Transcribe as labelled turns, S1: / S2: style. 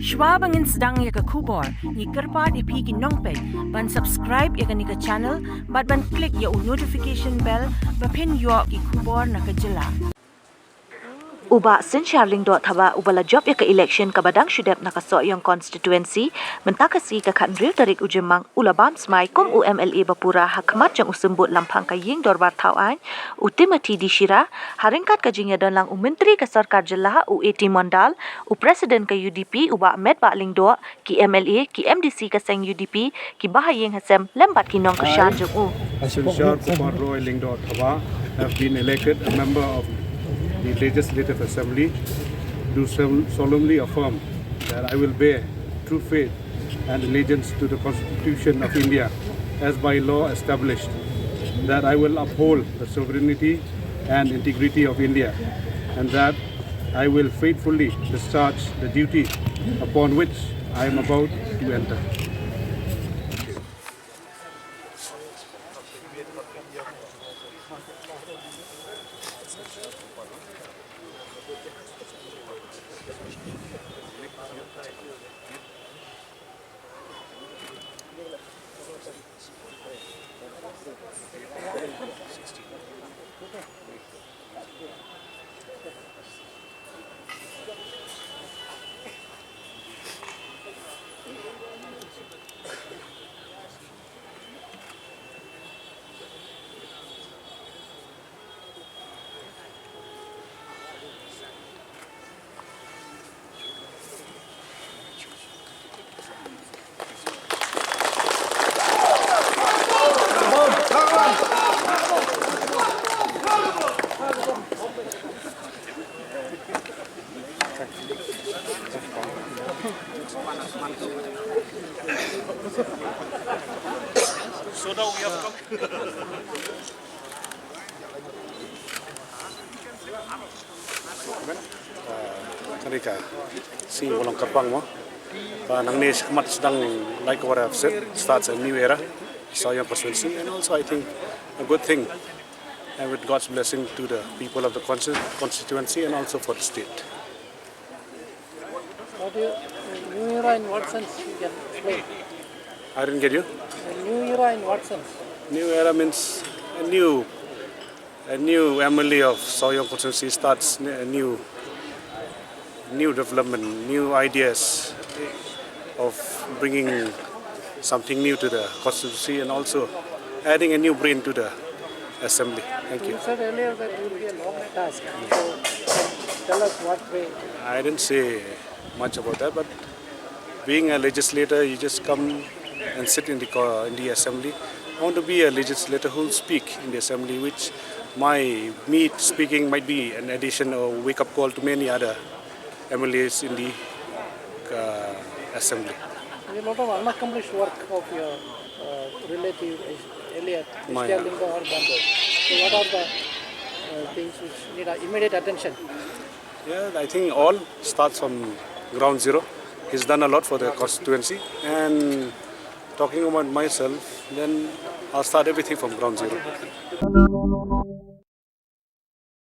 S1: Shwa bangin sedang ya ke kubor, ni kerpat ipi ki nongpek, ban subscribe ya ke ni ke channel, ban klik ya notification bell, pen yo ki kubor na ke jylla.
S2: Bah Synshar Lyngdoh Thabah ubala job ya ke election kabadang syudep na ka sohiong constituency mentakasi ka khandril tarik jymmang ulabam Smai kom UMLA Pura Hakhmat jong Symbud Lamphang ka Iing Dorbar thaw utimati di shira ryngkat ka jingia donlang myntri ka sorkar jylla UAT Mondal presiden ka UDP Bah Metbah Lyngdoh ki MLA ki MDC ka seng UDP ki Bah lembat ki nongkyrshan jong
S3: Bah Synshar Lyngdoh Thabah have been elected a member of the Legislative Assembly, do solemnly affirm that I will bear true faith and allegiance to the Constitution of India as by law established, that I will uphold the sovereignty and integrity of India, and that I will faithfully discharge the duty upon which I am about to enter.
S4: Ketika si walang kapang mo, nang Bah Hakhmat sedang, like what I've said, starts a new era, sohiong constituency, and also I think a good thing, and with God's blessing to the people of the constituency and also for the state.
S5: What do you, new era in what sense you can explain?
S4: I didn't get you.
S5: A new era in what sense?
S4: New era means a new MLA of sohiong constituency starts a new development, new ideas of bringing something new to the constituency and also adding a new brain to the assembly. Thank you.
S5: You said earlier that it will be a long task. So tell us what way.
S4: I didn't say much about that, but being a legislator, you just come and sit in the assembly. I want to be a legislator who will speak in the assembly, which me speaking might be an addition or wake-up call to many other MLAs in the assembly.
S5: There is a lot of unaccomplished work of your relative Elliot, Lyngdoh or Mondal. So what are the things which need immediate attention?
S4: Yeah, I think all starts from ground zero. He's done a lot for the constituency, and talking about myself, then I'll start everything from ground zero.